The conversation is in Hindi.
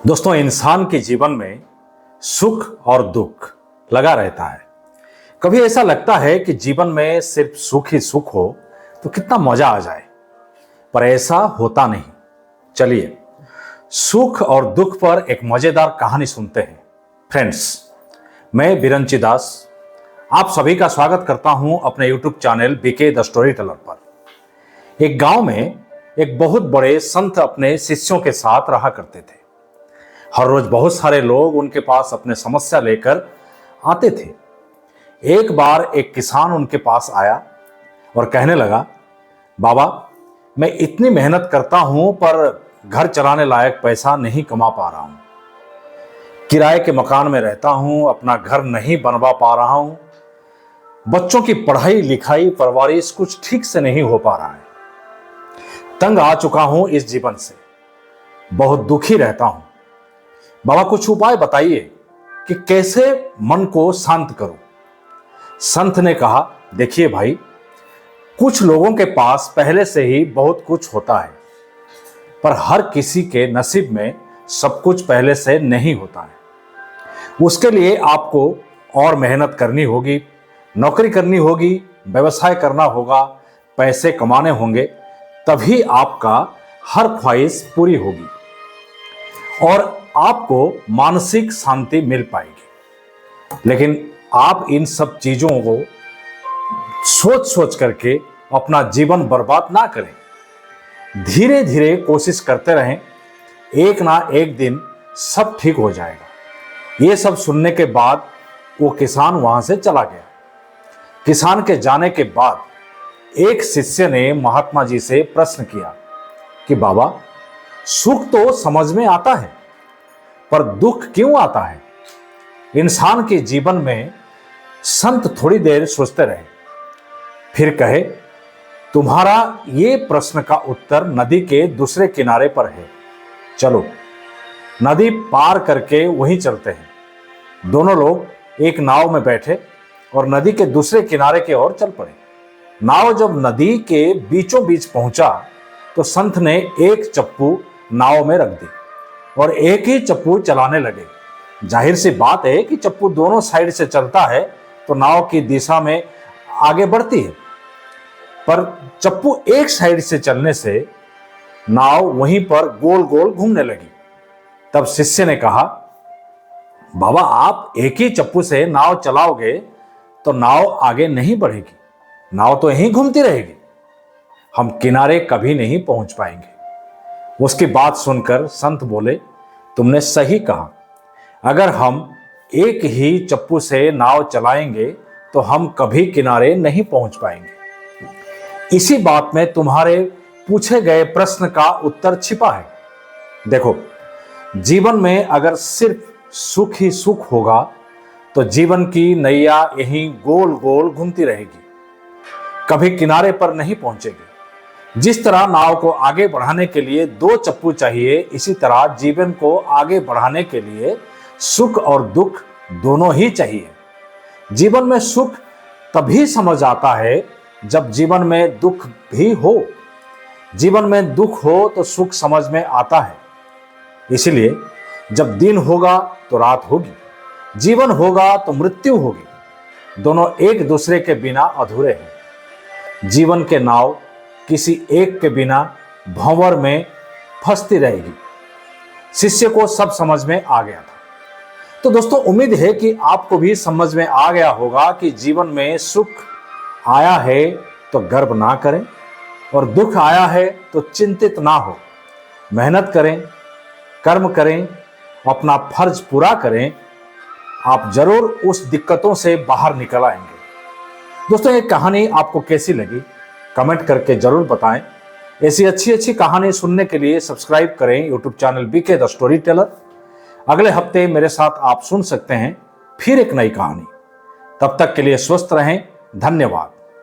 दोस्तों, इंसान के जीवन में सुख और दुख लगा रहता है। कभी ऐसा लगता है कि जीवन में सिर्फ सुख ही सुख हो तो कितना मजा आ जाए, पर ऐसा होता नहीं। चलिए सुख और दुख पर एक मजेदार कहानी सुनते हैं। फ्रेंड्स, मैं बिरंची दास आप सभी का स्वागत करता हूं अपने YouTube channel BK the storyteller पर। एक गांव में एक बहुत बड़े संत अपने शिष्यों के साथ रहा करते थे। हर रोज बहुत सारे लोग उनके पास अपने समस्या लेकर आते थे। एक बार एक किसान उनके पास आया और कहने लगा, बाबा, मैं इतनी मेहनत करता हूं पर घर चलाने लायक पैसा नहीं कमा पा रहा हूं। किराए के मकान में रहता हूं, अपना घर नहीं बनवा पा रहा हूं। बच्चों की पढ़ाई लिखाई परवरिश कुछ ठीक से नहीं हो पा रहा है। तंग आ चुका हूं इस जीवन से, बहुत दुखी रहता हूं। बाबा, कुछ उपाय बताइए कि कैसे मन को शांत करूं। संत ने कहा, देखिए भाई, कुछ लोगों के पास पहले से ही बहुत कुछ होता है, पर हर किसी के नसीब में सब कुछ पहले से नहीं होता है। उसके लिए आपको और मेहनत करनी होगी, नौकरी करनी होगी, व्यवसाय करना होगा, पैसे कमाने होंगे, तभी आपका हर ख्वाहिश पूरी होगी और आपको मानसिक शांति मिल पाएगी। लेकिन आप इन सब चीजों को सोच सोच करके अपना जीवन बर्बाद ना करें। धीरे धीरे कोशिश करते रहें, एक ना एक दिन सब ठीक हो जाएगा। ये सब सुनने के बाद वो किसान वहां से चला गया। किसान के जाने के बाद एक शिष्य ने महात्मा जी से प्रश्न किया कि बाबा, सुख तो समझ में आता है, पर दुख क्यों आता है? इंसान के जीवन में संत थोड़ी देर सोचते रहे, फिर कहे, तुम्हारा ये प्रश्न का उत्तर नदी के दूसरे किनारे पर है। चलो नदी पार करके वहीं चलते हैं। दोनों लोग एक नाव में बैठे और नदी के दूसरे किनारे की ओर चल पड़े। नाव जब नदी के बीचों बीच पहुंचा तो संत ने एक चप्पू नाव में रख दी और एक ही चप्पू चलाने लगे। जाहिर सी बात है कि चप्पू दोनों साइड से चलता है तो नाव की दिशा में आगे बढ़ती है, पर चप्पू एक साइड से चलने से नाव वहीं पर गोल गोल घूमने लगी। तब शिष्य ने कहा, बाबा, आप एक ही चप्पू से नाव चलाओगे तो नाव आगे नहीं बढ़ेगी, नाव तो यहीं घूमती रहेगी, हम किनारे कभी नहीं पहुंच पाएंगे। उसकी बात सुनकर संत बोले, तुमने सही कहा। अगर हम एक ही चप्पू से नाव चलाएंगे तो हम कभी किनारे नहीं पहुंच पाएंगे। इसी बात में तुम्हारे पूछे गए प्रश्न का उत्तर छिपा है। देखो, जीवन में अगर सिर्फ सुख ही सुख होगा तो जीवन की नैया यहीं गोल गोल घूमती रहेगी, कभी किनारे पर नहीं पहुंचेगी। जिस तरह नाव को आगे बढ़ाने के लिए दो चप्पू चाहिए, इसी तरह जीवन को आगे बढ़ाने के लिए सुख और दुख दोनों ही चाहिए। जीवन में सुख तभी समझ आता है जब जीवन में दुख भी हो। जीवन में दुख हो तो सुख समझ में आता है। इसीलिए जब दिन होगा तो रात होगी, जीवन होगा तो मृत्यु होगी। दोनों एक दूसरे के बिना अधूरे हैं। जीवन के नाव किसी एक के बिना भंवर में फंसती रहेगी। शिष्य को सब समझ में आ गया था। तो दोस्तों, उम्मीद है कि आपको भी समझ में आ गया होगा कि जीवन में सुख आया है तो गर्व ना करें और दुख आया है तो चिंतित ना हो। मेहनत करें, कर्म करें, अपना फर्ज पूरा करें, आप जरूर उस दिक्कतों से बाहर निकल आएंगे। दोस्तों, ये कहानी आपको कैसी लगी कमेंट करके जरूर बताएं। ऐसी अच्छी अच्छी कहानी सुनने के लिए सब्सक्राइब करें YouTube channel BK the storyteller. अगले हफ्ते मेरे साथ आप सुन सकते हैं फिर एक नई कहानी। तब तक के लिए स्वस्थ रहें। धन्यवाद।